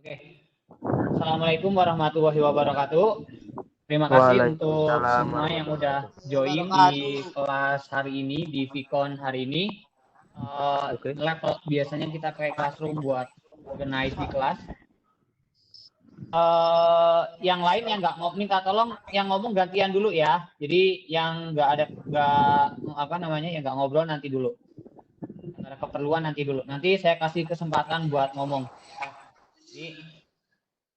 Oke, Assalamualaikum warahmatullahi wabarakatuh. Terima kasih untuk Waalaikumsalam semua yang udah warahmatullahi join di wabarakatuh. kelas hari ini, di Vicon hari ini. Oke. Laptop biasanya kita pakai Classroom buat organize di kelas. Yang lain yang nggak mau minta tolong, yang ngomong gantian dulu ya. Jadi yang yang nggak ngobrol nanti dulu. Yang ada keperluan nanti dulu. Nanti saya kasih kesempatan buat ngomong. Ya. Jadi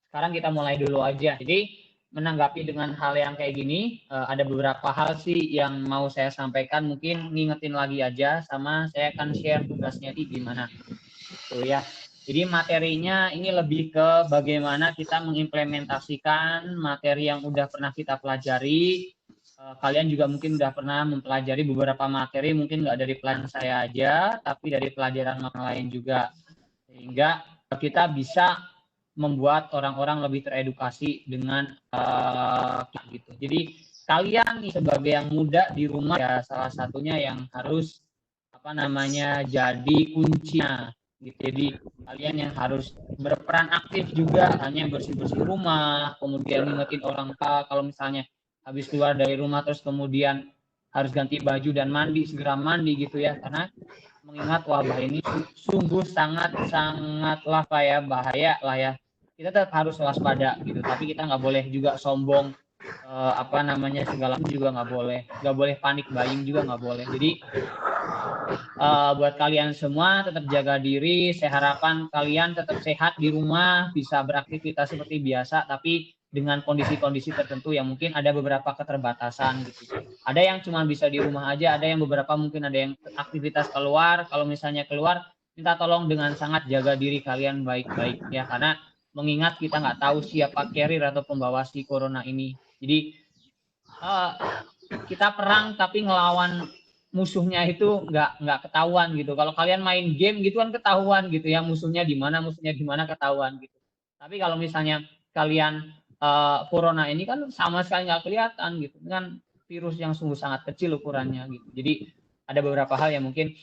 sekarang kita mulai dulu aja. Jadi menanggapi dengan hal yang kayak gini, ada beberapa hal sih yang mau saya sampaikan. Mungkin ngingetin lagi aja, sama saya akan share tugasnya di gimana. Tuh ya. Jadi materinya ini lebih ke bagaimana kita mengimplementasikan materi yang udah pernah kita pelajari. Kalian juga mungkin udah pernah mempelajari beberapa materi, mungkin nggak dari pelajaran saya aja, tapi dari pelajaran orang lain juga. Sehingga kita bisa membuat orang-orang lebih teredukasi dengan gitu. Jadi kalian sebagai yang muda di rumah ya salah satunya yang harus jadi kuncinya gitu. Jadi kalian yang harus berperan aktif juga, hanya bersih-bersih rumah, kemudian ngingetin orang tua kalau misalnya habis keluar dari rumah terus kemudian harus ganti baju dan mandi, segera mandi gitu ya, karena mengingat wabah ini sungguh sangatlah kayak bahaya lah ya. Kita tetap harus waspada gitu, tapi kita nggak boleh juga sombong, segala juga nggak boleh panik buying juga nggak boleh. Jadi buat kalian semua tetap jaga diri. Saya harapkan kalian tetap sehat di rumah, bisa beraktivitas seperti biasa, tapi dengan kondisi-kondisi tertentu yang mungkin ada beberapa keterbatasan gitu. Ada yang cuma bisa di rumah aja, ada yang beberapa mungkin ada yang aktivitas keluar. Kalau misalnya keluar, minta tolong dengan sangat jaga diri kalian baik-baik ya, karena mengingat kita nggak tahu siapa carrier atau pembawa si corona ini. Jadi kita perang tapi ngelawan musuhnya itu nggak ketahuan gitu. Kalau kalian main game gitu kan ketahuan gitu ya, musuhnya di mana ketahuan gitu. Tapi kalau misalnya kalian corona ini kan sama sekali nggak kelihatan gitu, kan virus yang sungguh sangat kecil ukurannya gitu. Jadi ada beberapa hal yang mungkin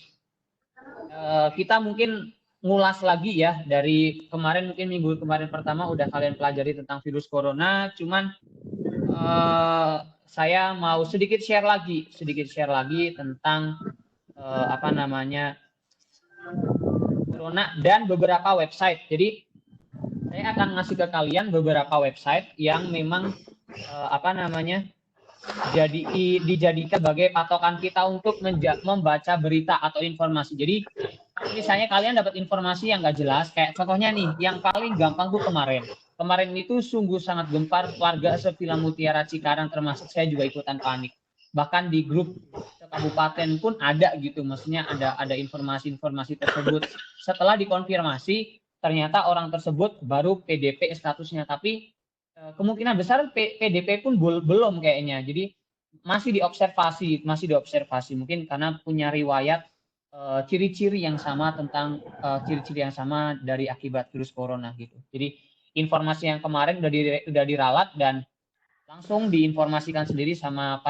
kita mungkin ngulas lagi ya dari kemarin, mungkin minggu kemarin pertama udah kalian pelajari tentang virus corona, cuman saya mau sedikit share lagi tentang corona dan beberapa website. Jadi saya akan ngasih ke kalian beberapa website yang memang dijadikan sebagai patokan kita untuk membaca berita atau informasi. Jadi kalau misalnya kalian dapat informasi yang nggak jelas, kayak contohnya nih, yang paling gampang tuh kemarin itu sungguh sangat gempar warga Sevilla Mutiara Cikarang, termasuk saya juga ikutan panik. Bahkan di grup kabupaten pun ada gitu, maksudnya ada informasi-informasi tersebut. Setelah dikonfirmasi, ternyata orang tersebut baru PDP statusnya, tapi kemungkinan besar PDP pun belum kayaknya. Jadi masih diobservasi mungkin karena punya riwayat ciri-ciri yang sama tentang ciri-ciri yang sama dari akibat virus corona gitu. Jadi informasi yang kemarin udah diralat dan langsung diinformasikan sendiri sama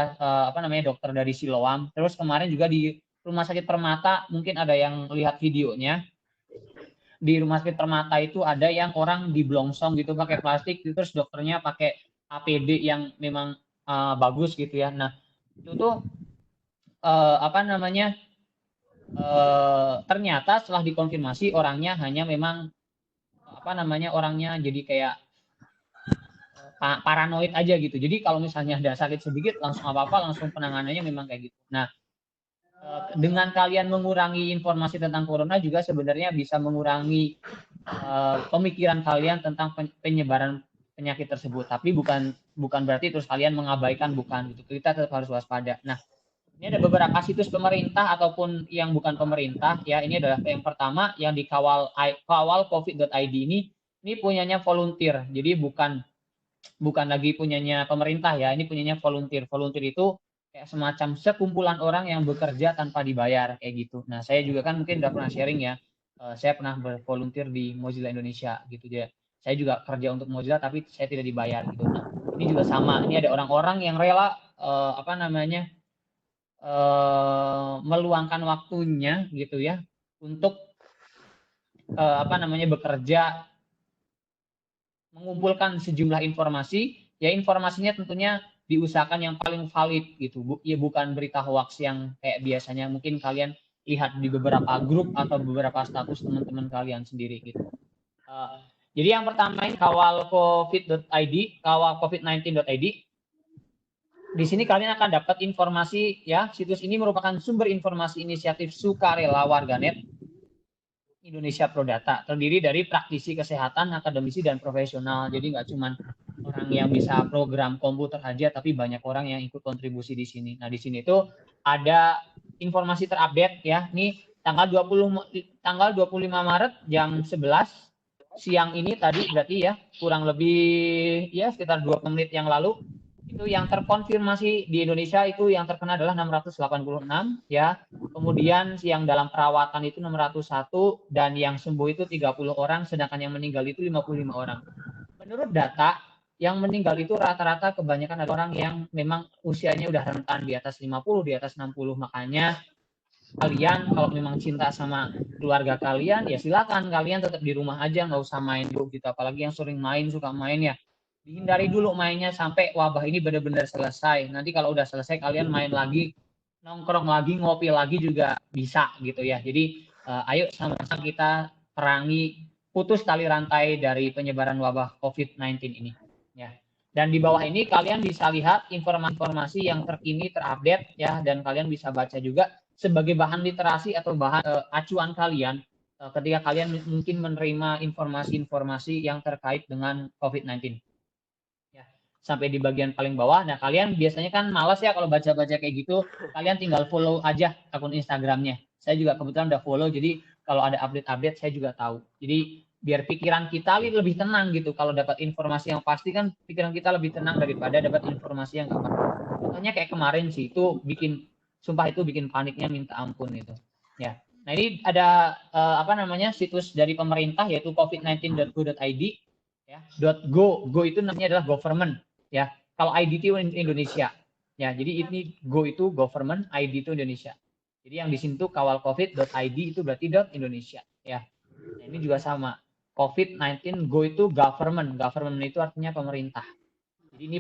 dokter dari Siloam. Terus kemarin juga di Rumah Sakit Permata, mungkin ada yang lihat videonya. Di Rumah Sakit Permata itu ada yang orang diblongsong gitu pakai plastik, terus dokternya pakai APD yang memang bagus gitu ya. Nah itu tuh ternyata setelah dikonfirmasi orangnya hanya memang orangnya jadi kayak paranoid aja gitu. Jadi kalau misalnya ada sakit sedikit langsung apa-apa, langsung penanganannya memang kayak gitu. Nah dengan kalian mengurangi informasi tentang corona juga sebenarnya bisa mengurangi pemikiran kalian tentang penyebaran penyakit tersebut. Tapi bukan berarti terus kalian mengabaikan, bukan gitu. Kita tetap harus waspada. Nah, ini ada beberapa situs pemerintah ataupun yang bukan pemerintah ya. Ini adalah yang pertama yang di kawalcovid.id ini punyanya volunteer. Jadi bukan lagi punyanya pemerintah ya. Ini punyanya volunteer. Volunteer itu kayak semacam sekumpulan orang yang bekerja tanpa dibayar kayak gitu. Nah, saya juga kan mungkin udah pernah sharing ya. Saya pernah bervolunteer di Mozilla Indonesia gitu ya. Saya juga kerja untuk Mozilla tapi saya tidak dibayar gitu. Nah, ini juga sama. Ini ada orang-orang yang rela meluangkan waktunya gitu ya untuk bekerja mengumpulkan sejumlah informasi, ya informasinya tentunya diusahakan yang paling valid gitu, ya bukan berita hoax yang kayak biasanya mungkin kalian lihat di beberapa grup atau beberapa status teman-teman kalian sendiri gitu. Jadi yang pertama ini kawal covid.id, kawal covid19.id. Di sini kalian akan dapat informasi ya, situs ini merupakan sumber informasi inisiatif sukarela warganet Indonesia Prodata, terdiri dari praktisi kesehatan, akademisi dan profesional. Jadi nggak cuma orang yang bisa program komputer aja, tapi banyak orang yang ikut kontribusi di sini. Nah, di sini tuh ada informasi terupdate ya. Ini tanggal 25 Maret jam 11 siang ini tadi berarti ya, kurang lebih ya sekitar 20 menit yang lalu. Itu yang terkonfirmasi di Indonesia itu yang terkena adalah 686 ya. Kemudian yang dalam perawatan itu 601 dan yang sembuh itu 30 orang, sedangkan yang meninggal itu 55 orang. Menurut data, yang meninggal itu rata-rata kebanyakan ada orang yang memang usianya udah rentan di atas 50, di atas 60. Makanya kalian kalau memang cinta sama keluarga kalian ya silakan kalian tetap di rumah aja, nggak usah main dulu gitu. Apalagi yang sering main, suka main ya dihindari dulu mainnya sampai wabah ini benar-benar selesai. Nanti kalau udah selesai kalian main lagi, nongkrong lagi, ngopi lagi juga bisa gitu ya. Jadi ayo sama-sama kita perangi, putus tali rantai dari penyebaran wabah COVID-19 ini ya. Dan di bawah ini kalian bisa lihat informasi yang terkini, terupdate ya, dan kalian bisa baca juga sebagai bahan literasi atau bahan acuan kalian ketika kalian mungkin menerima informasi-informasi yang terkait dengan COVID-19. Sampai di bagian paling bawah. Nah, kalian biasanya kan malas ya kalau baca-baca kayak gitu, kalian tinggal follow aja akun Instagramnya. Saya juga kebetulan udah follow, jadi kalau ada update-update saya juga tahu. Jadi biar pikiran kita lebih tenang gitu. Kalau dapat informasi yang pasti kan pikiran kita lebih tenang daripada dapat informasi yang nggak pasti. Contohnya kayak kemarin sih, itu bikin, sumpah itu bikin paniknya minta ampun itu. Ya. Nah, ini ada situs dari pemerintah yaitu covid19.go.id ya. .go itu namanya adalah government ya. Kalau ID itu Indonesia ya, jadi ini go itu government, ID itu Indonesia. Jadi yang di sini tuh kawal covid.id itu berarti .indonesia ya. Nah, ini juga sama, covid19 go itu government itu artinya pemerintah. Jadi ini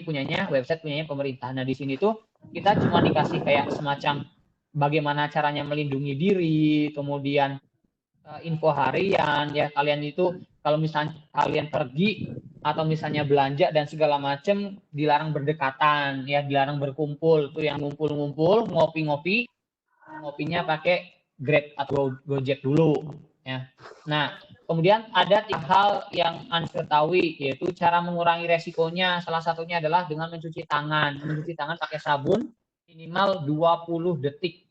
website punyanya pemerintah. Nah, di sini tuh kita cuma dikasih kayak semacam bagaimana caranya melindungi diri, kemudian info harian ya. Kalian itu kalau misalnya kalian pergi atau misalnya belanja dan segala macam dilarang berdekatan ya, dilarang berkumpul. Tuh yang ngumpul-ngumpul, ngopi-ngopi, ngopinya pakai Grab atau Gojek dulu ya. Nah, kemudian ada 3 hal yang Anda ketahui, yaitu cara mengurangi resikonya. Salah satunya adalah dengan mencuci tangan. Mencuci tangan pakai sabun minimal 20 detik.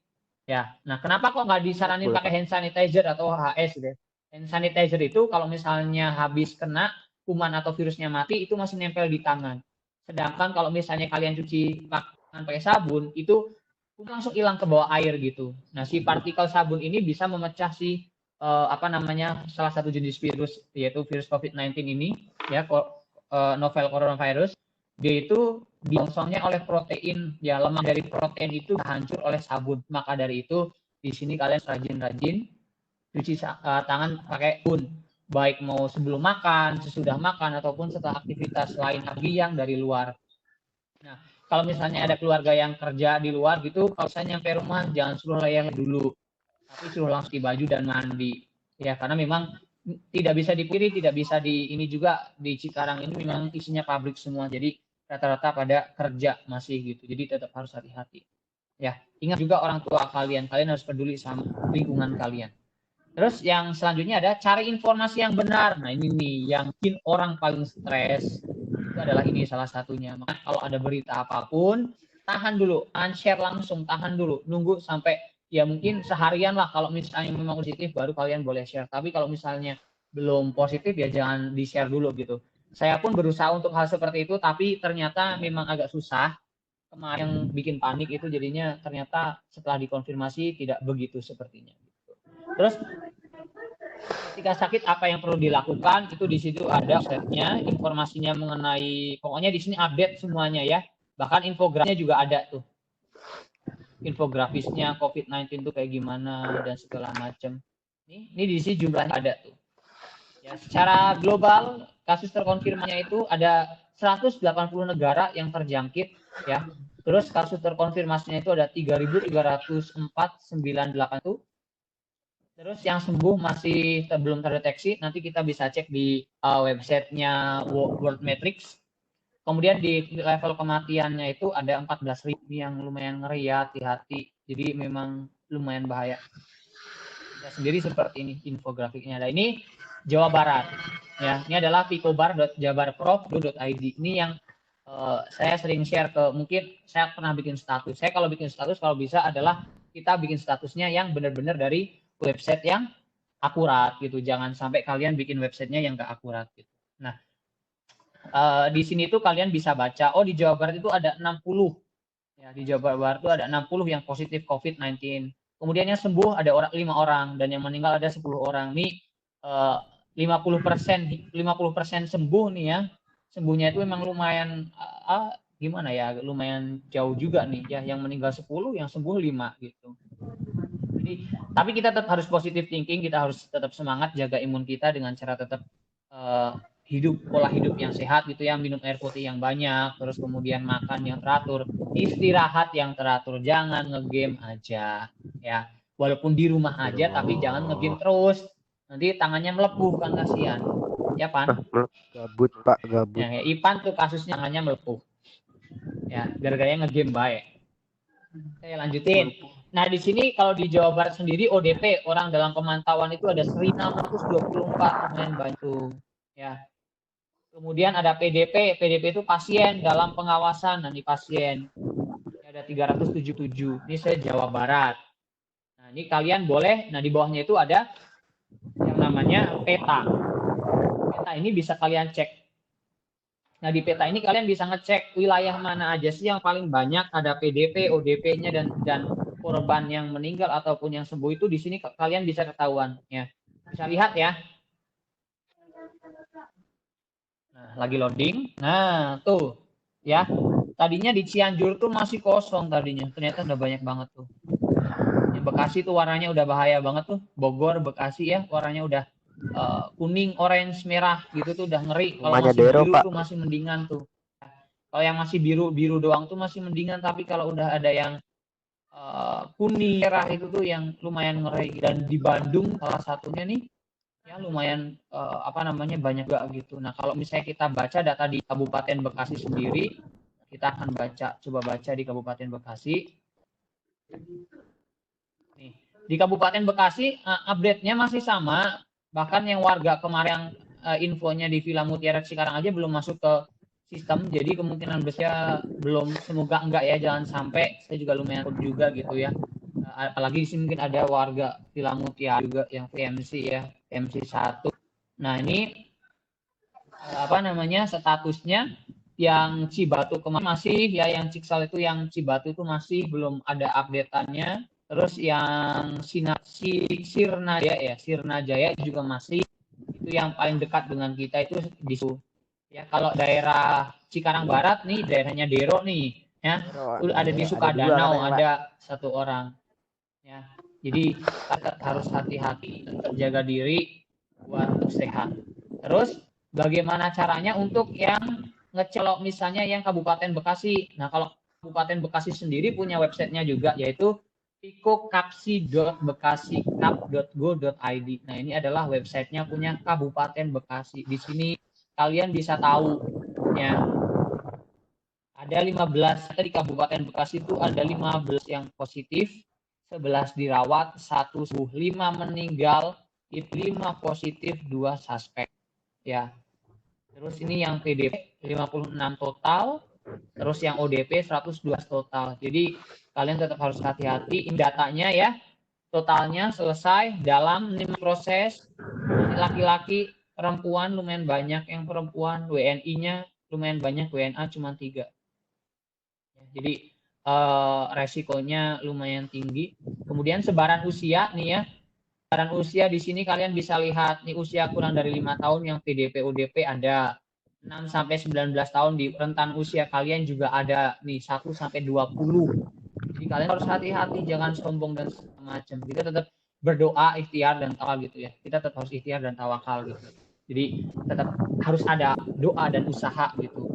Ya, nah kenapa kok nggak disaranin pakai hand sanitizer atau HS gitu? Hand sanitizer itu kalau misalnya habis kena kuman atau virusnya mati itu masih nempel di tangan. Sedangkan kalau misalnya kalian cuci tangan pakai sabun itu langsung hilang ke bawah air gitu. Nah, si partikel sabun ini bisa memecah salah satu jenis virus yaitu virus COVID-19 ini ya, novel coronavirus. Dia itu dibongsongnya oleh protein ya, lemak dari protein itu hancur oleh sabun. Maka dari itu di sini kalian rajin-rajin cuci tangan pakai sabun, baik mau sebelum makan, sesudah makan ataupun setelah aktivitas lain lagi yang dari luar. Nah, kalau misalnya ada keluarga yang kerja di luar gitu, kalau saya nyampe rumah jangan suruh layar dulu, tapi suruh langsung baju dan mandi ya, karena memang tidak bisa dipilih, tidak bisa ini juga di Cikarang ini memang isinya pabrik semua, jadi rata-rata pada kerja masih gitu, jadi tetap harus hati-hati ya. Ingat juga orang tua kalian harus peduli sama lingkungan kalian. Terus yang selanjutnya ada cari informasi yang benar. Nah, ini nih yang bikin orang paling stres, itu adalah ini salah satunya. Makanya kalau ada berita apapun, tahan dulu, share langsung, tahan dulu, nunggu sampai ya mungkin seharian lah. Kalau misalnya memang positif baru kalian boleh share, tapi kalau misalnya belum positif ya jangan di share dulu gitu. Saya pun berusaha untuk hal seperti itu, tapi ternyata memang agak susah. Kemarin yang bikin panik itu jadinya ternyata setelah dikonfirmasi tidak begitu sepertinya. Terus ketika sakit apa yang perlu dilakukan, itu di situ ada websitenya, informasinya mengenai, pokoknya di sini update semuanya ya. Bahkan infografisnya juga ada tuh. Infografisnya COVID-19 itu kayak gimana dan segala macam. Ini di sini jumlahnya ada tuh. Ya, secara global kasus terkonfirmasinya itu ada 180 negara yang terjangkit ya. Terus kasus terkonfirmasinya itu ada 3.304,98 tuh. Terus yang sembuh masih belum terdeteksi, nanti kita bisa cek di websitenya World Matrix. Kemudian di level kematiannya itu ada 14.000 yang lumayan ngeri ya, hati-hati. Jadi memang lumayan bahaya. Kita sendiri seperti ini infografiknya. Nah ini Jawa Barat. Ya, ini adalah picobar.jabarprof.id. Ini yang saya sering share ke, mungkin saya pernah bikin status. Saya kalau bikin status kalau bisa adalah kita bikin statusnya yang benar-benar dari website yang akurat gitu. Jangan sampai kalian bikin websitenya yang nggak akurat gitu. Nah, di sini tuh kalian bisa baca, oh di Jawa Barat itu ada 60. Ya, di Jawa Barat itu ada 60 yang positif COVID-19. Kemudian yang sembuh ada 5 orang dan yang meninggal ada 10 orang. Nih 50% sembuh nih ya. Sembuhnya itu memang lumayan gimana ya, lumayan jauh juga nih ya, yang meninggal 10, yang sembuh 5 gitu. Jadi, tapi kita tetap harus positive thinking, kita harus tetap semangat jaga imun kita dengan cara tetap pola hidup yang sehat gitu ya, minum air putih yang banyak, terus kemudian makan yang teratur, istirahat yang teratur, jangan ngegame aja ya. Walaupun di rumah aja tapi jangan ngegame terus. Nanti tangannya melepuh kan kasihan. Ya, Pan? Gabut, Pak, gabut. Ya, Ipan tuh kasusnya tangannya melepuh. Ya, gara-gara ngegame baik. Saya lanjutin. Nah, di sini kalau di Jawa Barat sendiri ODP, orang dalam pemantauan itu ada 1.624, lumayan banyak ya. Kemudian ada PDP, PDP itu pasien dalam pengawasan, nah ini pasien ada 377. Ini saya Jawa Barat. Nah, ini kalian boleh, nah di bawahnya itu ada yang namanya peta. Peta ini bisa kalian cek. Nah, di peta ini kalian bisa ngecek wilayah mana aja sih yang paling banyak ada PDP, ODP-nya dan korban yang meninggal ataupun yang sembuh itu di sini kalian bisa ketahuan ya. Bisa lihat ya. Nah, lagi loading. Nah, tuh ya. Tadinya di Cianjur tuh masih kosong tadinya. Ternyata udah banyak banget tuh. Yang Bekasi tuh warnanya udah bahaya banget tuh. Bogor, Bekasi ya, warnanya udah kuning, orange, merah gitu tuh udah ngeri. Kalau masih biru tuh masih mendingan tuh. Kalau yang masih biru doang tuh masih mendingan, tapi kalau udah ada yang kuning, merah itu tuh yang lumayan ngeri. Dan di Bandung salah satunya nih ya lumayan banyak gak gitu. Nah, kalau misalnya kita baca data di Kabupaten Bekasi sendiri, kita akan coba baca di Kabupaten Bekasi. Nih, di Kabupaten Bekasi update-nya masih sama, bahkan yang warga kemarin infonya di Villa Mutiara Cikarang aja belum masuk ke sistem, jadi kemungkinan besar belum, semoga enggak ya, jangan sampai. Saya juga lumayan juga gitu ya. Apalagi di sini mungkin ada warga Villa Mutiara juga yang VMC ya, VMC 1. Nah, ini statusnya yang Cibatu kemarin masih ya, yang Ciksal itu, yang Cibatu itu masih belum ada update-annya. Terus yang Sirnajaya juga masih, itu yang paling dekat dengan kita itu di ya. Kalau daerah Cikarang Barat nih, daerahnya Dero nih ya, ada di Sukadanau ada 1 orang ya. Jadi kita harus hati-hati, terjaga diri buat sehat. Terus bagaimana caranya untuk yang ngecelok misalnya yang Kabupaten Bekasi. Nah, kalau Kabupaten Bekasi sendiri punya websitenya juga, yaitu pikokapsi.bekasikap.go.id. Nah, ini adalah websitenya punya Kabupaten Bekasi. Di sini kalian bisa tahu ya, ada 15 di Kabupaten Bekasi itu, ada 15 yang positif, 11 dirawat, 1 sembuh, 5 meninggal, 5 positif, 2 suspek ya. Terus ini yang PDP 56 total, terus yang ODP 112 total. Jadi kalian tetap harus hati-hati. Ini datanya ya, totalnya selesai dalam 5 proses. Laki-laki, perempuan lumayan banyak yang perempuan, WNI-nya lumayan banyak, WNA cuma 3. Jadi resikonya lumayan tinggi. Kemudian sebaran usia nih ya. Sebaran usia di sini kalian bisa lihat nih, usia kurang dari 5 tahun yang PDP ODP ada. 6 sampai 19 tahun di rentan usia kalian juga ada nih, 1 sampai 20. Jadi kalian harus hati-hati, jangan sombong dan macam. Kita tetap berdoa, ikhtiar dan tawakal gitu ya. Kita tetap harus ikhtiar dan tawakal gitu. Jadi tetap harus ada doa dan usaha gitu.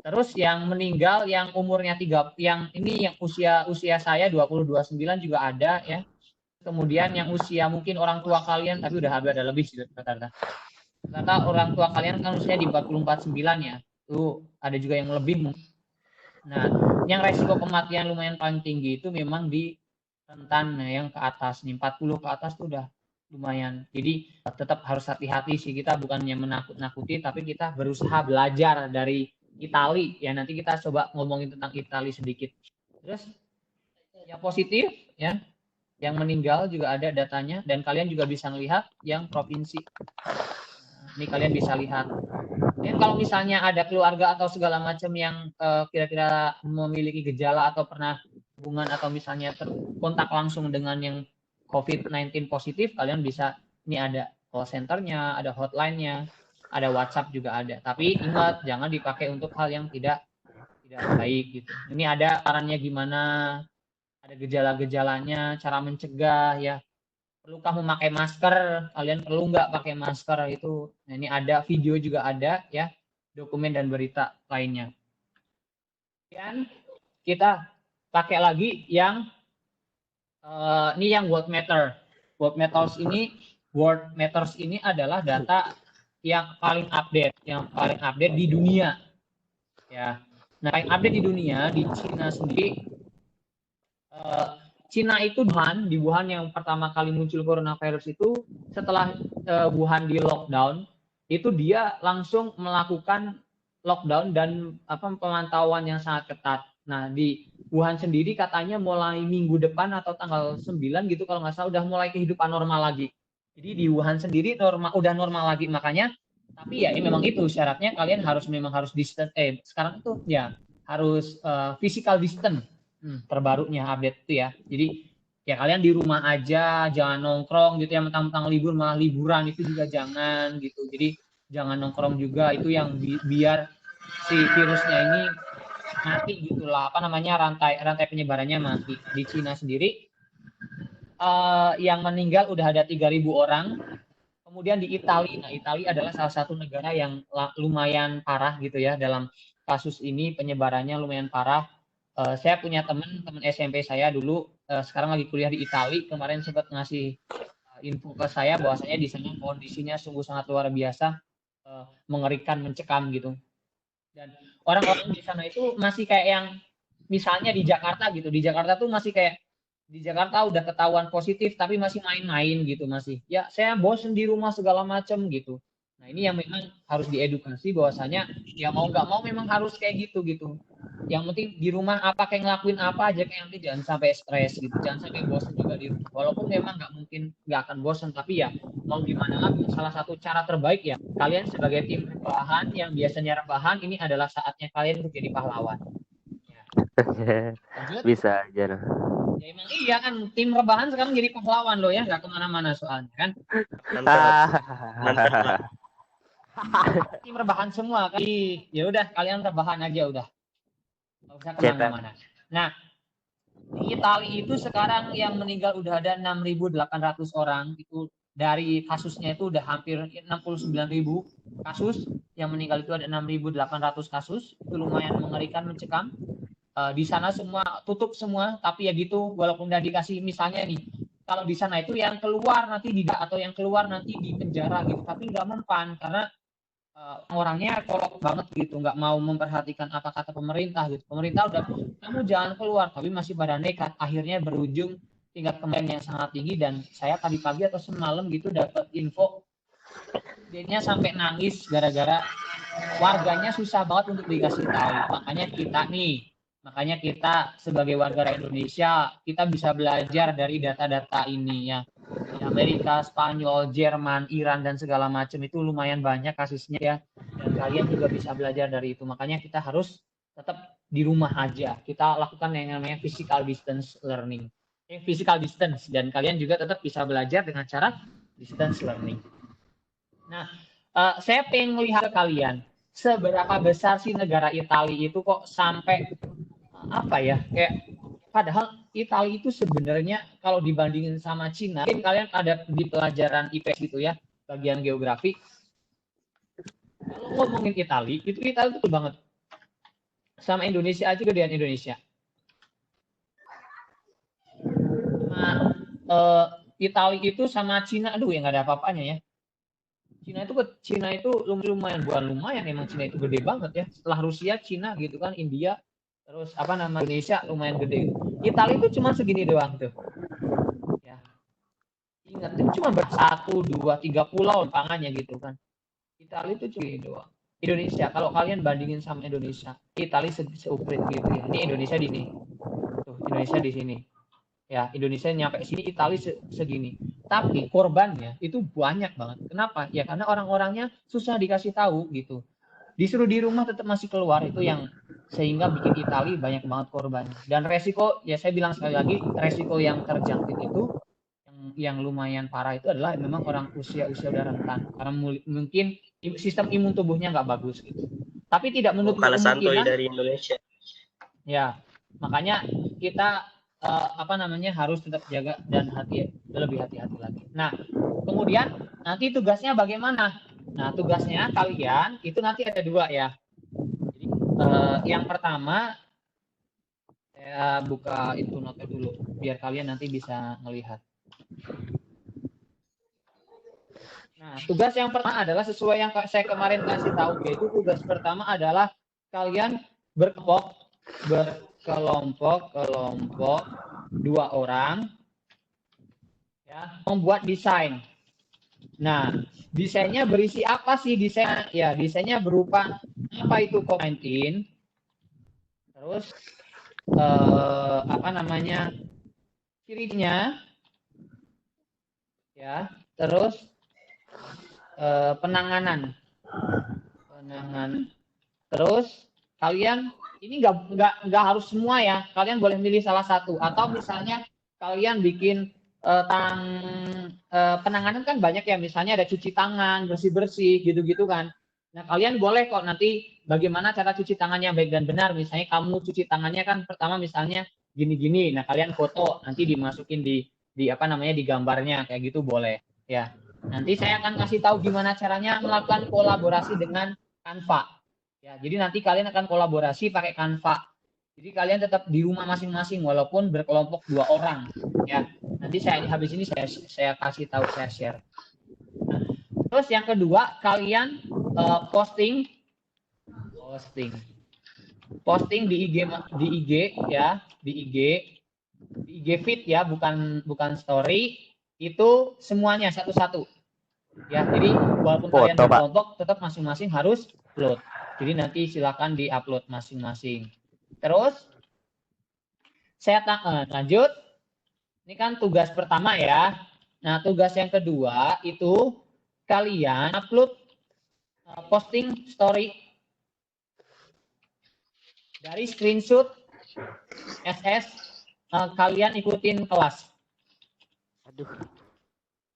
Terus yang meninggal yang umurnya yang usia saya 29 juga ada ya. Kemudian yang usia mungkin orang tua kalian tapi udah ada lebih sih rata-rata. Rata orang tua kalian kan usia di 44,9 ya. Itu ada juga yang lebih. Nah, yang resiko kematian lumayan paling tinggi itu memang di rentan yang ke atas nih 40 ke atas tuh udah lumayan. Jadi tetap harus hati-hati sih, kita bukannya menakut-nakuti tapi kita berusaha belajar dari Itali ya. Nanti kita coba ngomongin tentang Itali sedikit. Terus yang positif ya, yang meninggal juga ada datanya dan kalian juga bisa melihat yang provinsi. Nah, ini kalian bisa lihat. Dan kalau misalnya ada keluarga atau segala macam yang kira-kira memiliki gejala atau pernah hubungan atau misalnya kontak langsung dengan yang COVID-19 positif, kalian bisa, ini ada call centernya, ada hotline-nya, ada WhatsApp juga ada. Tapi ingat, jangan dipakai untuk hal yang tidak baik gitu. Ini ada sarannya gimana, ada gejala-gejalanya, cara mencegah ya. Perlukah memakai masker? Kalian perlu nggak pakai masker itu? Nah, ini ada video juga ada ya, dokumen dan berita lainnya. Dan kita pakai lagi yang ini yang World Matters ini adalah data yang paling update di dunia ya. Nah, paling update di dunia di Cina sendiri. Cina itu di Wuhan yang pertama kali muncul coronavirus itu setelah Wuhan di lockdown itu dia langsung melakukan lockdown dan pemantauan yang sangat ketat. Nah, di Wuhan sendiri katanya mulai minggu depan atau tanggal 9 gitu kalau nggak salah udah mulai kehidupan normal lagi. Jadi di Wuhan sendiri udah normal lagi, makanya tapi ya ini memang itu syaratnya kalian memang harus distance sekarang itu ya harus physical distance. Terbarunya update itu ya. Jadi ya kalian di rumah aja, jangan nongkrong gitu ya, mentang-mentang libur malah liburan itu juga jangan gitu. Jadi jangan nongkrong juga, itu yang biar si virusnya ini mati gitulah, rantai penyebarannya mati. Di Cina sendiri yang meninggal udah ada 3.000 orang. Kemudian di Italia, nah Italia adalah salah satu negara yang lumayan parah gitu ya dalam kasus ini, penyebarannya lumayan parah. Saya punya teman SMP saya dulu sekarang lagi kuliah di Italia, kemarin sempat ngasih info ke saya bahwasanya di sana kondisinya sungguh sangat luar biasa, mengerikan, mencekam gitu. Dan orang-orang di sana itu masih kayak yang misalnya di Jakarta gitu, di Jakarta tuh masih kayak di Jakarta udah ketahuan positif tapi masih main-main gitu, masih ya saya bosen di rumah segala macam gitu. Nah, ini yang memang harus diedukasi bahwasanya ya mau nggak mau memang harus kayak gitu. Yang penting di rumah kayak ngelakuin apa aja, kayak nanti jangan sampai stres gitu, jangan sampai bosen juga di rumah. Walaupun memang nggak akan bosen, tapi ya mau gimana lagi, salah satu cara terbaik ya kalian sebagai tim rebahan yang biasanya rebahan, ini adalah saatnya kalian untuk jadi pahlawan. Bisa aja. Ya emang iya kan, tim rebahan sekarang jadi pahlawan loh ya, nggak kemana-mana soalnya kan. Tim rebahan semua kan, ya udah kalian rebahan aja udah, nggak usah kemana-mana. Nah, di Italia itu sekarang yang meninggal udah ada 6.800 orang, itu dari kasusnya itu udah hampir 69.000 kasus, yang meninggal itu ada 6.800 kasus, itu lumayan mengerikan, mencekam. Di sana semua tutup semua, tapi ya gitu, walaupun udah dikasih misalnya nih, kalau di sana itu yang keluar nanti atau yang keluar nanti di penjara gitu, tapi nggak mempan karena orangnya kolot banget gitu, nggak mau memperhatikan apa kata pemerintah gitu. Pemerintah udah kamu jangan keluar, tapi masih pada nekat, akhirnya berujung tingkat kematian yang sangat tinggi. Dan saya tadi pagi atau semalam gitu dapat info dia sampai nangis gara-gara warganya susah banget untuk dikasih tahu. Makanya kita sebagai warga Indonesia, kita bisa belajar dari data-data ini ya. Di Amerika, Spanyol, Jerman, Iran dan segala macam itu lumayan banyak kasusnya ya. Dan kalian juga bisa belajar dari itu. Makanya kita harus tetap di rumah aja. Kita lakukan yang namanya physical distance learning. Physical distance, dan kalian juga tetap bisa belajar dengan cara distance learning. Nah, saya pengen melihat ke kalian, seberapa besar sih negara Italia itu kok sampai kayak padahal Italia itu sebenarnya kalau dibandingin sama Cina, mungkin kalian ada di pelajaran IPS gitu ya, bagian geografi, Kalau ngomongin Itali, itu Itali tuh banget. Sama Indonesia aja gedean Indonesia. Sama Itali itu sama Cina, aduh ya nggak ada apa-apanya ya. Cina itu lumayan, bukan lumayan, emang Cina itu gede banget ya. Setelah Rusia, Cina gitu kan, India, terus apa nama Indonesia lumayan gede. Itali itu cuma segini doang tuh. Ya. Ingat itu cuma bersatu, dua, tiga pulau pangannya gitu kan. Itali itu cuma doang. Indonesia, kalau kalian bandingin sama Indonesia, Itali seuprit gitu ya. Ini Indonesia di sini. Tuh, Indonesia di sini. Ya, Indonesia nyampe sini, Itali segini. Tapi korbannya itu banyak banget. Kenapa? Ya karena orang-orangnya susah dikasih tahu gitu. Disuruh di rumah tetap masih keluar, itu yang sehingga bikin Itali banyak banget korbannya. Dan resiko, ya saya bilang sekali lagi, resiko yang terjangkit itu yang lumayan parah itu adalah memang orang usia-usia udah rentan. Karena mungkin sistem imun tubuhnya nggak bagus gitu. Tapi tidak menutup kalah santuy kemungkinan. dari Indonesia. Ya, makanya kita harus tetap jaga dan lebih hati-hati lagi. Nah, kemudian nanti tugasnya bagaimana? Nah, tugasnya kalian itu nanti ada dua ya. Jadi yang pertama saya buka itu note dulu biar kalian nanti bisa melihat. Nah, tugas yang pertama adalah sesuai yang saya kemarin kasih tahu, yaitu tugas pertama adalah kalian berkelompok 2 orang ya, membuat desain. Nah, desainnya berisi apa sih desain? Ya, desainnya berupa apa itu COVID-19, terus cirinya, ya, terus penanganan, terus kalian ini nggak harus semua ya, kalian boleh milih salah satu, atau misalnya kalian bikin penanganan kan banyak ya, misalnya ada cuci tangan, bersih gitu kan. Nah, kalian boleh kok nanti bagaimana cara cuci tangannya baik dan benar. Misalnya kamu cuci tangannya kan pertama misalnya gini, nah kalian foto nanti dimasukin di gambarnya kayak gitu boleh ya. Nanti saya akan kasih tahu gimana caranya melakukan kolaborasi dengan Canva. Ya, jadi nanti kalian akan kolaborasi pakai Canva. Jadi kalian tetap di rumah masing-masing walaupun berkelompok 2 orang. Ya, nanti habis ini saya kasih tahu, saya share. Nah, terus yang kedua kalian posting di IG ya, di IG feed ya, bukan story, itu semuanya satu-satu. Ya, jadi walaupun kalian berkelompok tetap masing-masing harus upload. Jadi nanti silakan di-upload masing-masing. Terus saya lanjut. Ini kan tugas pertama ya. Nah, tugas yang kedua itu kalian upload posting story dari screenshot SS kalian ikutin kelas. Aduh.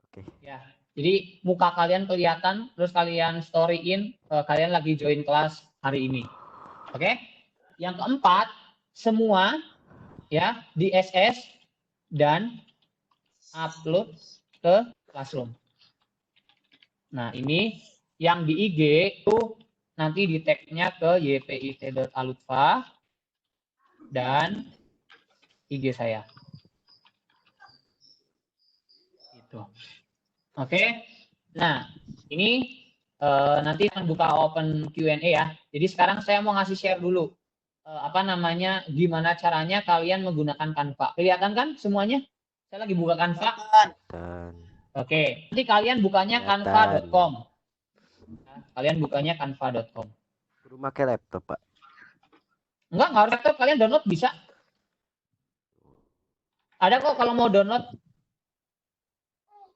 Oke. Ya. Jadi muka kalian kelihatan, terus kalian storyin kalian lagi join kelas hari ini. Oke? Yang keempat, semua ya di SS dan upload ke Classroom. Nah, ini yang di IG itu nanti di tag-nya ke ypit.alutfa dan IG saya. Gitu. Oke. Nah, ini nanti akan buka open Q&A ya. Jadi sekarang saya mau ngasih share dulu gimana caranya kalian menggunakan Canva. Kelihatan kan semuanya? Saya lagi buka Canva. Oke, nanti kalian bukanya canva.com. Kalian bukanya canva.com. Perlu pakai laptop, Pak? Enggak harus laptop, kalian download bisa. Ada kok kalau mau download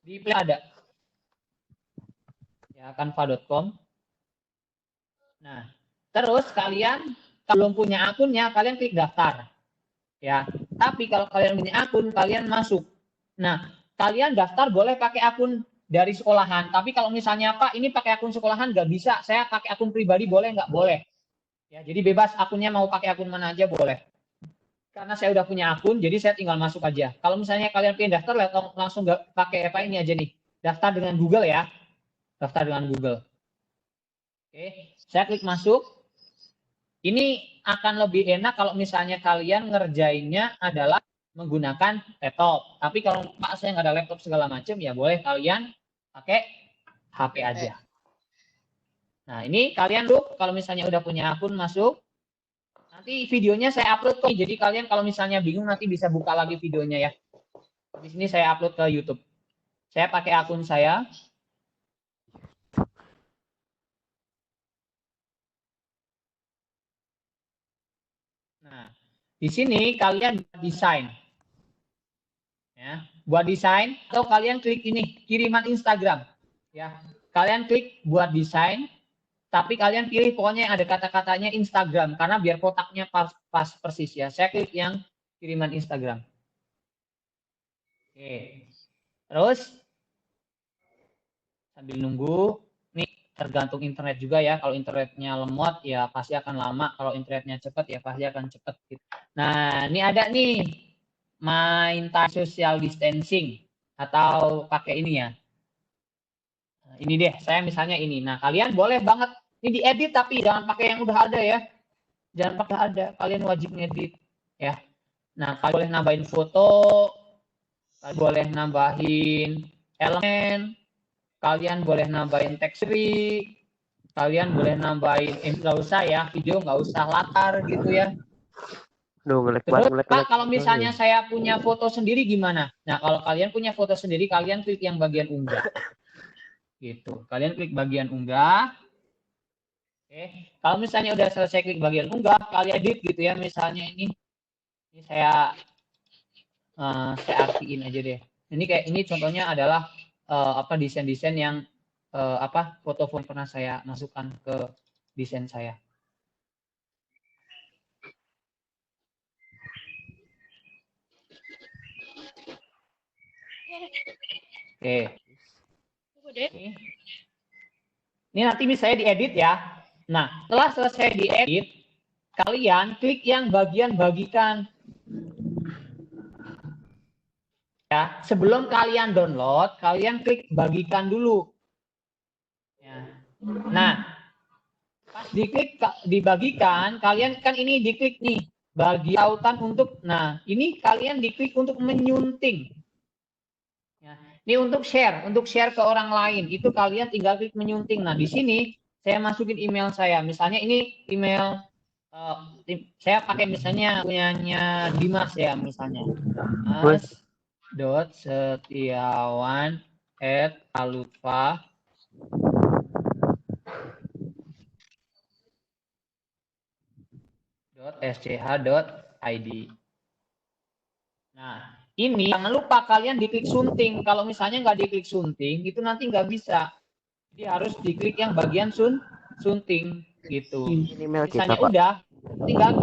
di Play ada. Ya, canva.com. Nah, terus kalian kalau belum punya akunnya, kalian klik daftar. Ya, tapi kalau kalian punya akun, kalian masuk. Nah, kalian daftar boleh pakai akun dari sekolahan. Tapi kalau misalnya Pak, ini pakai akun sekolahan nggak bisa. Saya pakai akun pribadi boleh nggak? Boleh. Ya, jadi bebas akunnya mau pakai akun mana aja boleh. Karena saya udah punya akun, jadi saya tinggal masuk aja. Kalau misalnya kalian pengen daftar, langsung nggak pakai ini aja nih. Daftar dengan Google ya. Daftar dengan Google. Oke, saya klik masuk. Ini akan lebih enak kalau misalnya kalian ngerjainnya adalah menggunakan laptop. Tapi kalau Pak saya nggak ada laptop segala macam, ya boleh kalian pakai HP aja. Nah, ini kalian tuh kalau misalnya udah punya akun masuk, nanti videonya saya upload kok. Jadi kalian kalau misalnya bingung nanti bisa buka lagi videonya ya. Di sini saya upload ke YouTube. Saya pakai akun saya. Nah, di sini kalian desain. Ya, buat desain atau kalian klik ini kiriman Instagram. Ya, kalian klik buat desain, tapi kalian pilih pokoknya yang ada kata-katanya Instagram karena biar kotaknya pas persis ya. Saya klik yang kiriman Instagram. Oke. Terus sambil nunggu, nih tergantung internet juga ya. Kalau internetnya lemot ya pasti akan lama. Kalau internetnya cepat ya pasti akan cepat. Nah, ini ada nih main time social distancing atau pakai ini ya. Nah, ini deh, saya misalnya ini. Nah, kalian boleh banget ini diedit tapi jangan pakai yang udah ada ya. Jangan pakai ada, kalian wajib ngedit ya. Nah, kalian boleh nambahin foto, kalian boleh nambahin elemen, kalian boleh nambahin tekstur, kalian boleh nambahin nggak usah ya video, nggak usah latar gitu ya. Terus Pak, kalau misalnya saya punya foto sendiri gimana? Nah, kalau kalian punya foto sendiri, kalian klik yang bagian unggah. Gitu. Kalian klik bagian unggah. Oke. Kalau misalnya udah selesai klik bagian unggah, kalian edit gitu ya. Misalnya ini saya artiin aja deh. Ini kayak ini contohnya adalah desain-desain yang foto-foto pernah saya masukkan ke desain saya. Oke. Ini nanti misalnya diedit ya. Nah, setelah selesai diedit, kalian klik yang bagian bagikan. Ya, sebelum kalian download, kalian klik bagikan dulu. Ya. Nah, pas diklik dibagikan, kalian kan ini diklik nih, bagi tautan untuk, nah ini kalian diklik untuk menyunting. Ya. Ini untuk share ke orang lain, itu kalian tinggal klik menyunting. Nah di sini saya masukin email saya, misalnya ini email saya pakai misalnya punyanya Dimas ya misalnya, Mas.Setiawan@alutfa .sch.id. Nah, ini jangan lupa kalian diklik sunting. Kalau misalnya nggak diklik sunting, itu nanti nggak bisa. Jadi harus diklik yang bagian sunting gitu. Misalnya udah, tinggal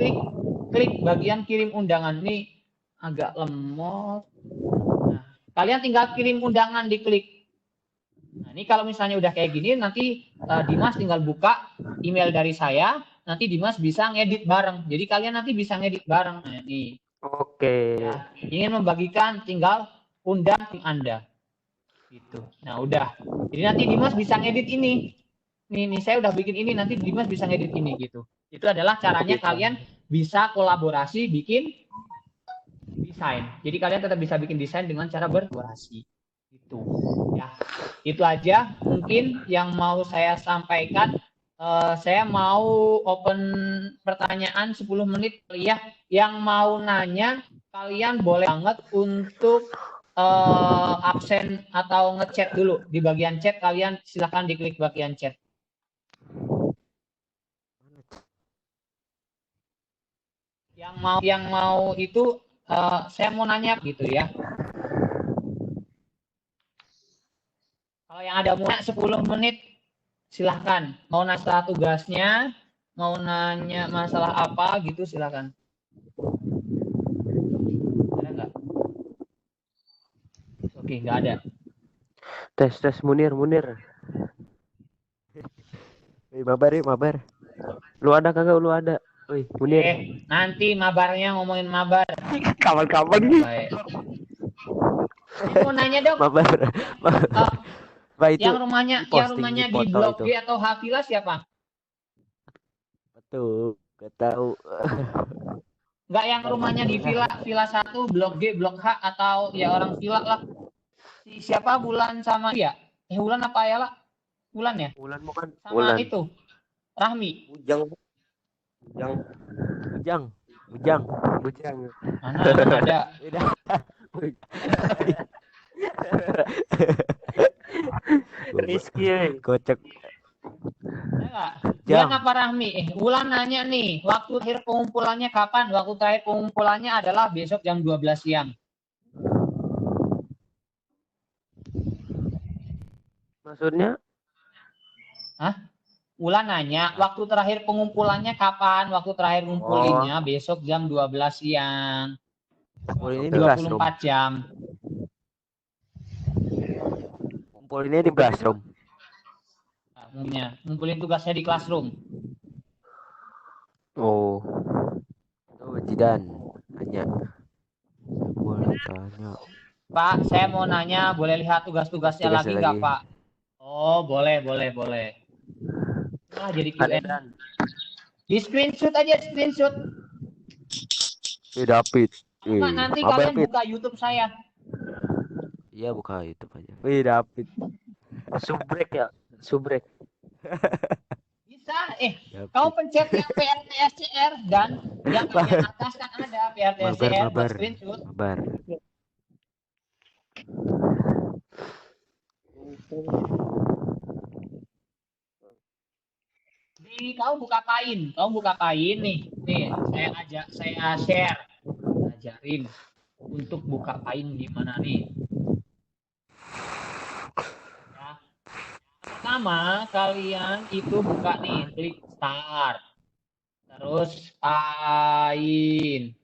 klik bagian kirim undangan. Ini agak lemot. Nah, kalian tinggal kirim undangan diklik. Nah, ini kalau misalnya udah kayak gini, nanti Dimas tinggal buka email dari saya. Nanti Dimas bisa ngedit bareng. Jadi kalian nanti bisa ngedit bareng. Nah, nih. Oke. Ya, ingin membagikan tinggal undang tim Anda. Gitu. Nah, udah. Jadi nanti Dimas bisa ngedit ini. Nih, saya udah bikin ini, nanti Dimas bisa ngedit ini gitu. Itu adalah caranya kalian bisa kolaborasi bikin desain. Jadi kalian tetap bisa bikin desain dengan cara berkolaborasi. Gitu. Ya. Itu aja mungkin yang mau saya sampaikan. Saya mau open pertanyaan 10 menit ya. Yang mau nanya kalian boleh banget untuk absen atau ngechat dulu di bagian chat. Kalian silahkan diklik bagian chat. Yang mau itu saya mau nanya gitu ya. Kalau yang ada mau 10 menit silahkan, mau nanya tugasnya, mau nanya masalah apa gitu silahkan. Ada nggak? Oke, nggak ada. Tes Munir. Mabar. Lu ada kagak? Lu ada? Woi, Munir. Nanti mabarnya ngomongin mabar. Kapan nih? Mau nanya dong. Mabar. Yang rumahnya di Blok G atau Havila siapa? Tuh, gak tahu. Enggak yang rumahnya di Villa 1, Blok G, Blok H, atau ya orang Villa lah. Siapa Bulan sama dia? Bulan apa ya lah? Bulan ya? Bulan bukan. Sama Bulan. itu. Rahmi. Bujang. Bujang. Bujang. Bujang. Mana emang ada? Udah. Rizky. Kocak. Enggak. Jang. Bulan apa Rahmi? Bulan nanya nih, waktu terakhir pengumpulannya kapan? Waktu terakhir pengumpulannya adalah besok jam 12 siang. Maksudnya? Bulan nanya, waktu terakhir pengumpulannya kapan? Waktu terakhir ngumpulinnya besok jam 12 siang. Kumpul ini di classroom. 24 jam. Kumpul ini di classroom. Nah, umumnya, ngumpulin tugasnya di classroom. Oh. Tuh, Jidan. Tanya. Boleh tanya. Pak, saya mau nanya, boleh lihat tugas-tugasnya Tugasnya lagi nggak, lagi. Pak? Oh, boleh. Wah, jadi Q&A. Di screenshot aja, screenshot. David. Enggak, nanti Apa, kalian David? buka YouTube saya. Iya, buka YouTube aja. David. Subrek ya. Subrek. Bisa, David. kamu pencet yang PRTSCR dan yang bagian atas kan ada PRTSCR buat Mabar. screenshot. Mabar. Kamu buka Paint nih. Saya share. Ajarin untuk buka Paint gimana nih. Ya. Pertama, kalian itu buka nih, klik start. Terus Paint.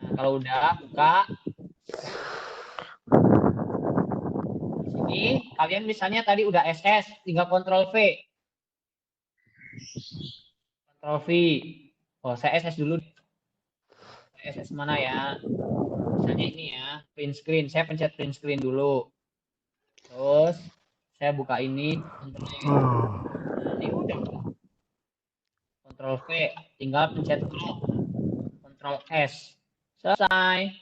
Nah, kalau udah buka ini kalian misalnya tadi udah SS, tinggal Ctrl V. Ctrl V. Oh, saya SS dulu. SS mana ya? Misalnya ini ya, print screen. Saya pencet print screen dulu. Terus saya buka ini. Nah, ini udah. Ctrl V, tinggal pencet crop. Ctrl S. Selesai.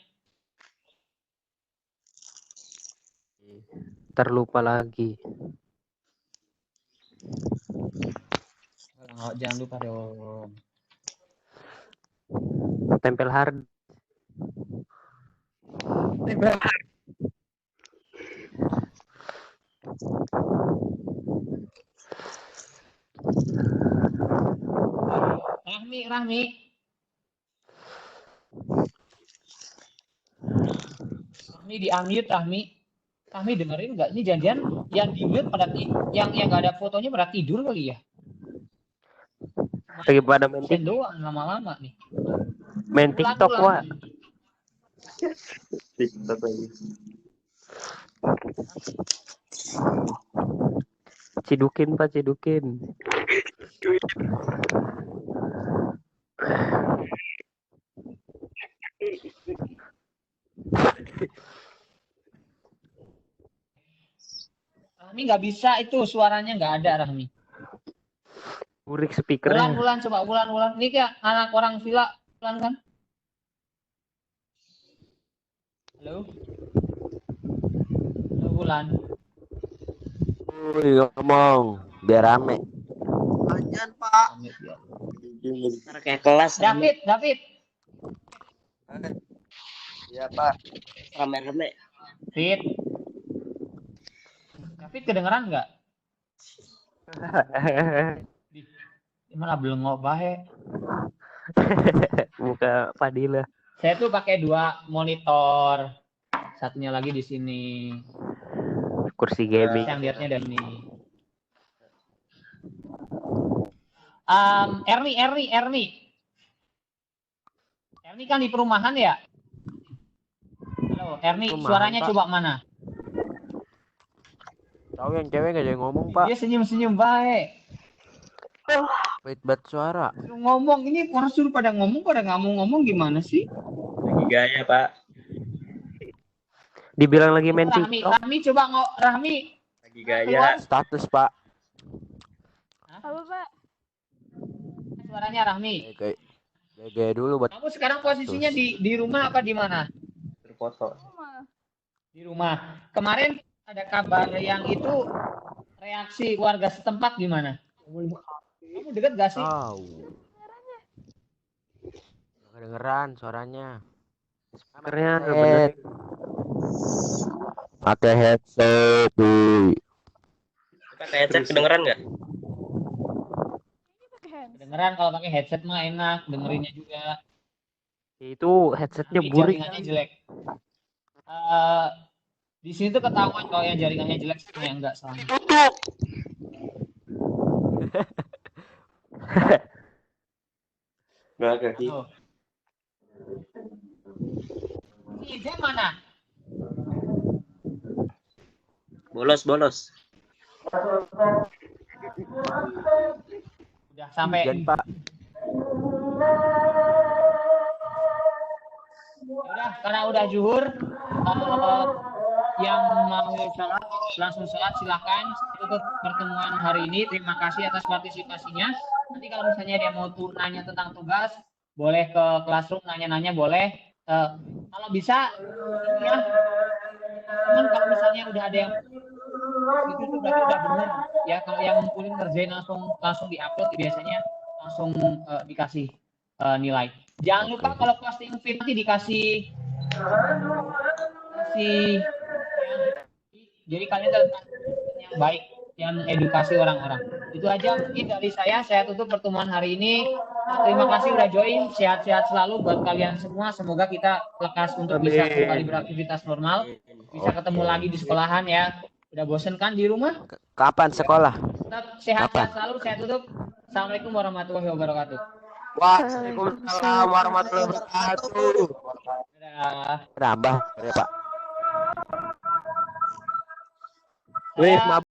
Terlupa lagi. Jangan lupa dong. Tempel hard. Rahmi. Rahmi di-unmute, Rahmi. Rahmi dengerin nggak? Ini janjian yang di-mute pada yang nggak ada fotonya pada tidur kali ya? Lagi pada main Sen doang lama-lama nih. Main TikTok, Wak. TikTok lagi. Cidukin, Pak, cidukin. Rahmi nggak bisa itu, suaranya nggak ada, Rahmi. Urik speakernya. Bulan, coba Bulan. Ini kayak anak orang Villa, Bulan kan? Halo? Halo, Bulan. Ngomong, biar rame. Jangan, Pak. Amit, ya. Ntar kayak kelas. David. Iya, Pak. Rame-rame. David kedengeran nggak? Gimana belum bahe? Buka Fadila. Saya tuh pakai 2 monitor. Satunya lagi di sini. Kursi gaming. Yang lihatnya dari ini. Erni. Erni kan di perumahan ya? Halo, Erni, Perumahan, suaranya Pak. coba mana? Tahu yang cewek gak ada yang ngomong, Pak. Dia senyum-senyum baik. Wait, bat suara. Suruh ngomong, ini orang suruh pada ngomong nggak mau ngomong gimana sih? Lagi gaya, Pak. Dibilang lagi main Rahmi, TikTok. Rahmi coba Rahmi. Lagi gaya. Status, Pak. Hah? Halo, Pak. Suaranya Rahmi. Gaya dulu buat Kamu sekarang posisinya di rumah apa di mana? Berfoto. Rumah. Di rumah. Kemarin ada kabar yang itu reaksi warga setempat gimana? Kamu deket gak sih? tahu. Kedengeran suaranya. Speakernya bener. Pakai headset. Pakai headset kedengeran nggak? Ini pakai hands. Kedengeran kalau pakai headset mah enak, dengerinnya juga. Itu headsetnya Tapi burik. jaringannya jelek. Di sini tuh ketahuan kalau yang jaringannya jelek sama yang enggak sama. Nggak ada. Tuh. Ini Izen mana? Bolos. Udah sampai. Hujan, Pak. Udah, karena udah zuhur, yang mau sholat langsung sholat silahkan. Tutup pertemuan hari ini. Terima kasih atas partisipasinya. Nanti kalau misalnya dia mau nanya tentang tugas, boleh ke classroom nanya-nanya boleh. Kalau bisa, ya, teman kalau misalnya udah ada yang itu tuh berarti udah benar ya. Kalau yang ngumpulin ngerjain langsung diupload biasanya langsung dikasih nilai. Jangan lupa kalau posting feed nanti dikasih jadi kalian dapat yang baik yang edukasi orang-orang. Itu aja mungkin dari saya tutup pertemuan hari ini. Terima kasih udah join, sehat-sehat selalu buat kalian semua. Semoga kita lekas untuk bisa kembali beraktivitas normal, bisa ketemu lagi di sekolahan ya. Udah bosen kan di rumah? Kapan sekolah? Tetap sehat-sehat selalu. Saya tutup. Assalamualaikum warahmatullahi wabarakatuh. Waalaikumsalam warahmatullahi wabarakatuh. Dadah. Nambah ya, Pak. Wih,